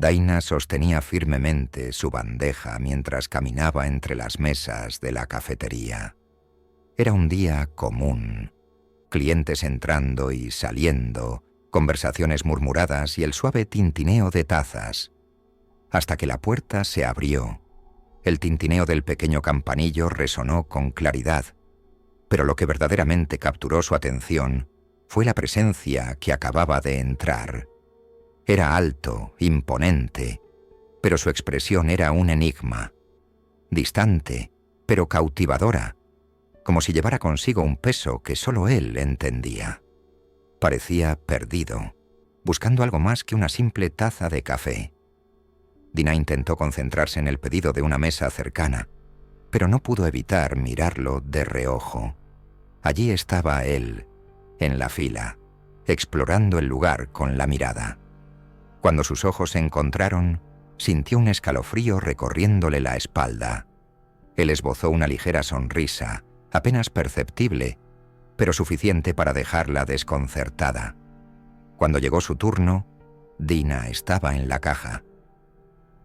Daina sostenía firmemente su bandeja mientras caminaba entre las mesas de la cafetería. Era un día común. Clientes entrando y saliendo, conversaciones murmuradas y el suave tintineo de tazas. Hasta que la puerta se abrió. El tintineo del pequeño campanillo resonó con claridad, pero lo que verdaderamente capturó su atención fue la presencia que acababa de entrar. Era alto, imponente, pero su expresión era un enigma. Distante, pero cautivadora, como si llevara consigo un peso que solo él entendía. Parecía perdido, buscando algo más que una simple taza de café. Dina intentó concentrarse en el pedido de una mesa cercana, pero no pudo evitar mirarlo de reojo. Allí estaba él, en la fila, explorando el lugar con la mirada. Cuando sus ojos se encontraron, sintió un escalofrío recorriéndole la espalda. Él esbozó una ligera sonrisa, apenas perceptible, pero suficiente para dejarla desconcertada. Cuando llegó su turno, Dina estaba en la caja.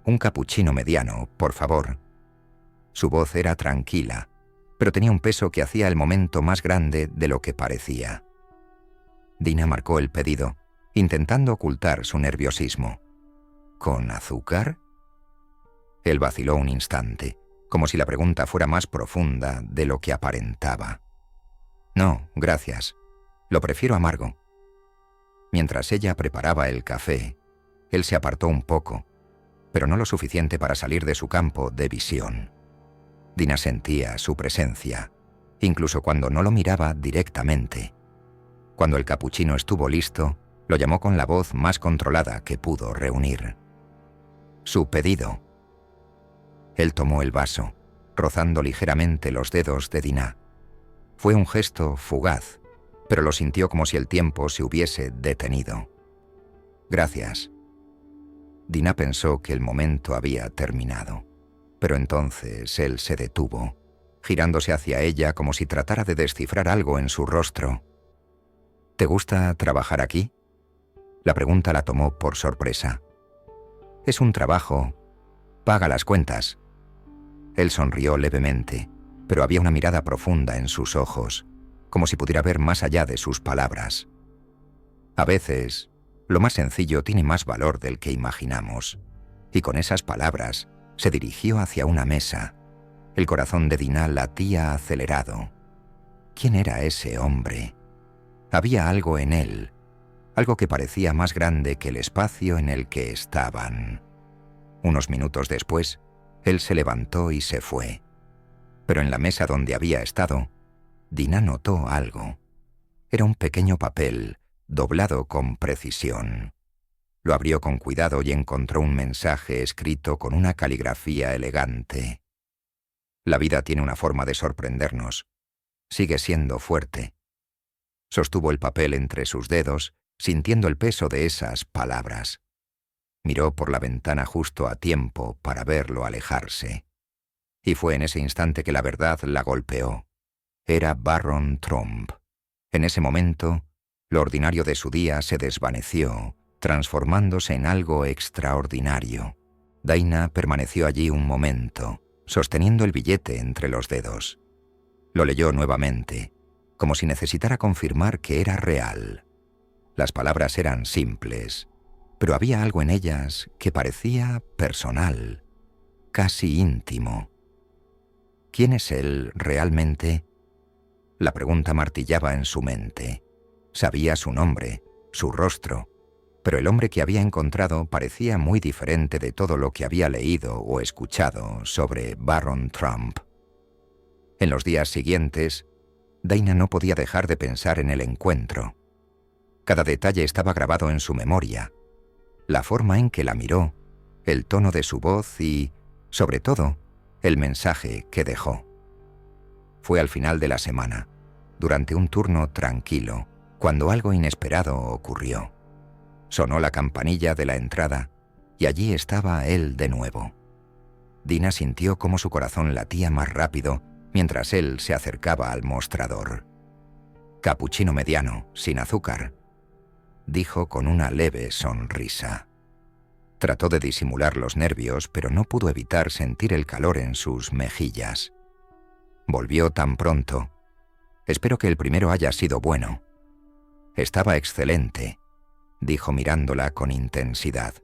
«Un capuchino mediano, por favor». Su voz era tranquila, pero tenía un peso que hacía el momento más grande de lo que parecía. Dina marcó el pedido, intentando ocultar su nerviosismo. ¿Con azúcar? Él vaciló un instante, como si la pregunta fuera más profunda de lo que aparentaba. «No, gracias. Lo prefiero amargo». Mientras ella preparaba el café, él se apartó un poco, pero no lo suficiente para salir de su campo de visión. Dina sentía su presencia, incluso cuando no lo miraba directamente. Cuando el capuchino estuvo listo, lo llamó con la voz más controlada que pudo reunir. «Su pedido». Él tomó el vaso, rozando ligeramente los dedos de Dina. Fue un gesto fugaz, pero lo sintió como si el tiempo se hubiese detenido. «Gracias». Dina pensó que el momento había terminado, pero entonces él se detuvo, girándose hacia ella como si tratara de descifrar algo en su rostro. «¿Te gusta trabajar aquí?». La pregunta la tomó por sorpresa. «Es un trabajo. Paga las cuentas». Él sonrió levemente, pero había una mirada profunda en sus ojos, como si pudiera ver más allá de sus palabras. A veces, lo más sencillo tiene más valor del que imaginamos, y con esas palabras se dirigió hacia una mesa. El corazón de Dina latía acelerado. ¿Quién era ese hombre? Había algo en él, algo que parecía más grande que el espacio en el que estaban. Unos minutos después, él se levantó y se fue. Pero en la mesa donde había estado, Dina notó algo. Era un pequeño papel, doblado con precisión. Lo abrió con cuidado y encontró un mensaje escrito con una caligrafía elegante. «La vida tiene una forma de sorprendernos. Sigue siendo fuerte». Sostuvo el papel entre sus dedos, sintiendo el peso de esas palabras. Miró por la ventana justo a tiempo para verlo alejarse. Y fue en ese instante que la verdad la golpeó. Era Baron Trump. En ese momento, lo ordinario de su día se desvaneció, transformándose en algo extraordinario. Daina permaneció allí un momento, sosteniendo el billete entre los dedos. Lo leyó nuevamente, como si necesitara confirmar que era real. Las palabras eran simples, pero había algo en ellas que parecía personal, casi íntimo. ¿Quién es él realmente? La pregunta martillaba en su mente. Sabía su nombre, su rostro, pero el hombre que había encontrado parecía muy diferente de todo lo que había leído o escuchado sobre Baron Trump. En los días siguientes, Daina no podía dejar de pensar en el encuentro. Cada detalle estaba grabado en su memoria. La forma en que la miró, el tono de su voz y, sobre todo, el mensaje que dejó. Fue al final de la semana, durante un turno tranquilo, cuando algo inesperado ocurrió. Sonó la campanilla de la entrada y allí estaba él de nuevo. Dina sintió cómo su corazón latía más rápido mientras él se acercaba al mostrador. «Capuchino mediano, sin azúcar», dijo con una leve sonrisa. Trató de disimular los nervios, pero no pudo evitar sentir el calor en sus mejillas. Volvió tan pronto. Espero que el primero haya sido bueno. Estaba excelente, dijo mirándola con intensidad.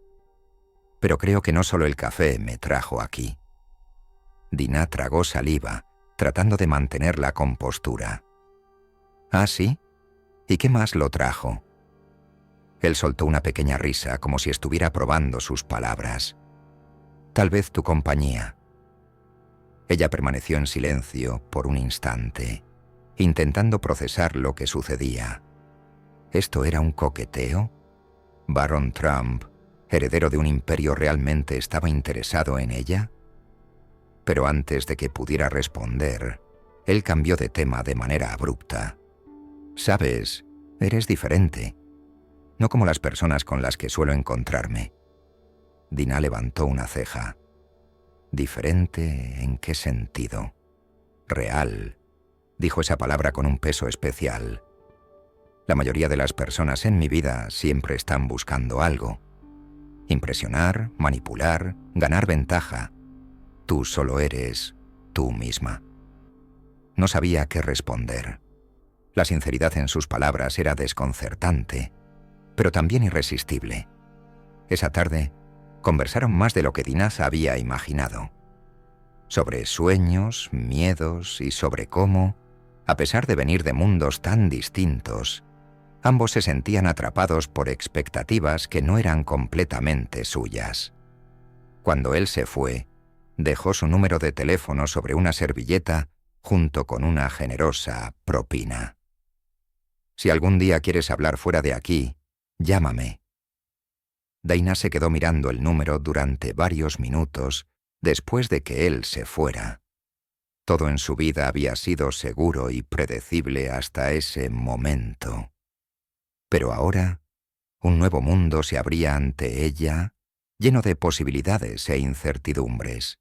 Pero creo que no solo el café me trajo aquí. Dinah tragó saliva, tratando de mantener la compostura. ¿Ah, sí? ¿Y qué más lo trajo? Él soltó una pequeña risa, como si estuviera probando sus palabras. Tal vez tu compañía. Ella permaneció en silencio por un instante, intentando procesar lo que sucedía. ¿Esto era un coqueteo? ¿Baron Trump, heredero de un imperio, realmente estaba interesado en ella? Pero antes de que pudiera responder, él cambió de tema de manera abrupta. «Sabes, eres diferente. No como las personas con las que suelo encontrarme». Dinah levantó una ceja. «¿Diferente en qué sentido?» «Real», dijo esa palabra con un peso especial. «La mayoría de las personas en mi vida siempre están buscando algo. Impresionar, manipular, ganar ventaja. Tú solo eres tú misma». No sabía qué responder. La sinceridad en sus palabras era desconcertante, pero también irresistible. Esa tarde conversaron más de lo que Dinah había imaginado. Sobre sueños, miedos y sobre cómo, a pesar de venir de mundos tan distintos, ambos se sentían atrapados por expectativas que no eran completamente suyas. Cuando él se fue, dejó su número de teléfono sobre una servilleta junto con una generosa propina. «Si algún día quieres hablar fuera de aquí, llámame». Dinah se quedó mirando el número durante varios minutos después de que él se fuera. Todo en su vida había sido seguro y predecible hasta ese momento. Pero ahora, un nuevo mundo se abría ante ella, lleno de posibilidades e incertidumbres.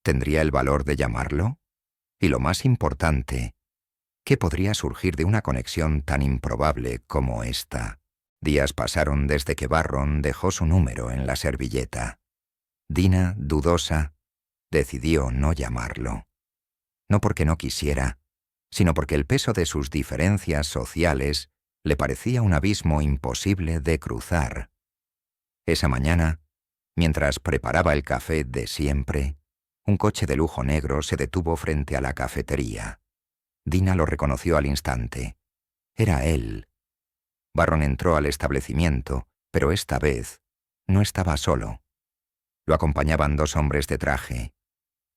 ¿Tendría el valor de llamarlo? Y lo más importante, ¿qué podría surgir de una conexión tan improbable como esta? Días pasaron desde que Barron dejó su número en la servilleta. Dinah, dudosa, decidió no llamarlo. No porque no quisiera, sino porque el peso de sus diferencias sociales le parecía un abismo imposible de cruzar. Esa mañana, mientras preparaba el café de siempre, un coche de lujo negro se detuvo frente a la cafetería. Dinah lo reconoció al instante. Era él. Barron entró al establecimiento, pero esta vez no estaba solo. Lo acompañaban 2 hombres de traje.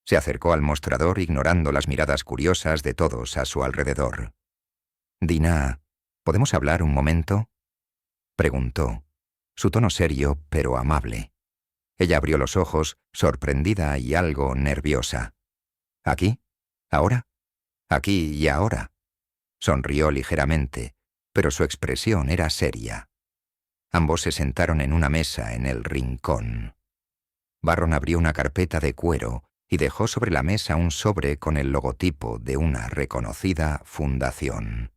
Se acercó al mostrador ignorando las miradas curiosas de todos a su alrededor. «Dinah, ¿podemos hablar un momento?», preguntó, su tono serio pero amable. Ella abrió los ojos, sorprendida y algo nerviosa. «¿Aquí? ¿Ahora? Aquí y ahora». Sonrió ligeramente, pero su expresión era seria. Ambos se sentaron en una mesa en el rincón. Barron abrió una carpeta de cuero y dejó sobre la mesa un sobre con el logotipo de una reconocida fundación.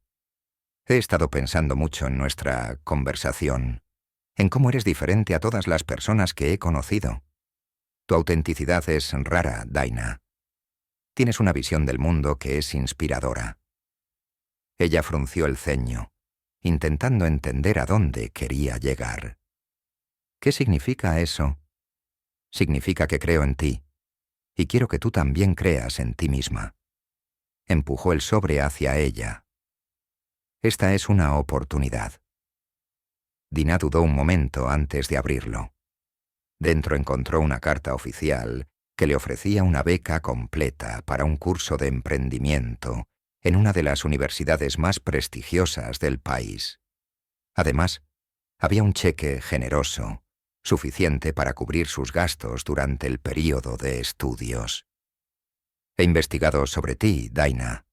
«He estado pensando mucho en nuestra conversación, en cómo eres diferente a todas las personas que he conocido. Tu autenticidad es rara, Dinah. Tienes una visión del mundo que es inspiradora». Ella frunció el ceño, intentando entender a dónde quería llegar. «¿Qué significa eso?» «Significa que creo en ti, y quiero que tú también creas en ti misma». Empujó el sobre hacia ella. «Esta es una oportunidad». Dinah dudó un momento antes de abrirlo. Dentro encontró una carta oficial que le ofrecía una beca completa para un curso de emprendimiento en una de las universidades más prestigiosas del país. Además, había un cheque generoso, suficiente para cubrir sus gastos durante el período de estudios. «He investigado sobre ti, Dinah»,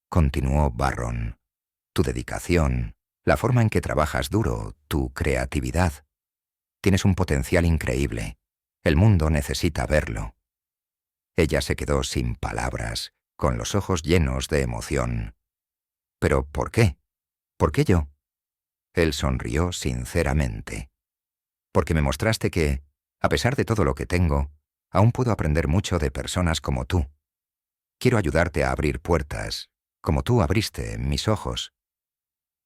continuó Barron. «Tu dedicación, la forma en que trabajas duro, tu creatividad. Tienes un potencial increíble. El mundo necesita verlo». Ella se quedó sin palabras, con los ojos llenos de emoción. «¿Pero por qué? ¿Por qué yo?». Él sonrió sinceramente. porque me mostraste que, a pesar de todo lo que tengo, aún puedo aprender mucho de personas como tú. Quiero ayudarte a abrir puertas, como tú abriste mis ojos.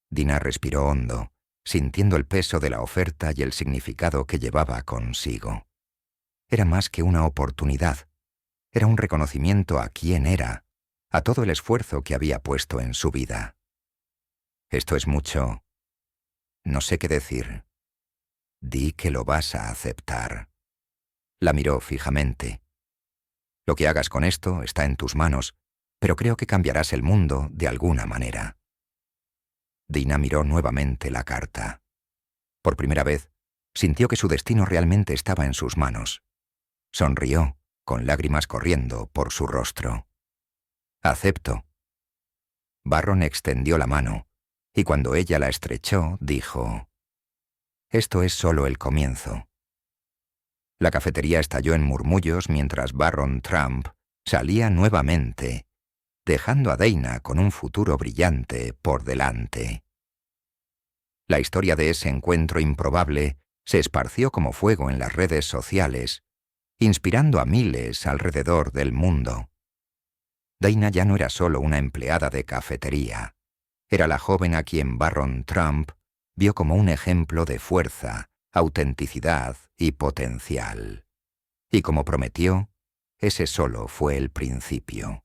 Dina respiró hondo, sintiendo el peso de la oferta y el significado que llevaba consigo. Era más que una oportunidad. Era un reconocimiento a quién era, a todo el esfuerzo que había puesto en su vida. Esto es mucho. No sé qué decir. Di que lo vas a aceptar. La miró fijamente. Lo que hagas con esto está en tus manos, pero creo que cambiarás el mundo de alguna manera. Dina miró nuevamente la carta. Por primera vez, sintió que su destino realmente estaba en sus manos. Sonrió, con lágrimas corriendo por su rostro. «Acepto». Barron extendió la mano, y cuando ella la estrechó, dijo: «Esto es solo el comienzo». La cafetería estalló en murmullos mientras Barron Trump salía nuevamente, dejando a Dana con un futuro brillante por delante. La historia de ese encuentro improbable se esparció como fuego en las redes sociales, inspirando a miles alrededor del mundo. Dana ya no era solo una empleada de cafetería, era la joven a quien Barron Trump vio como un ejemplo de fuerza, autenticidad y potencial. Y como prometió, ese solo fue el principio.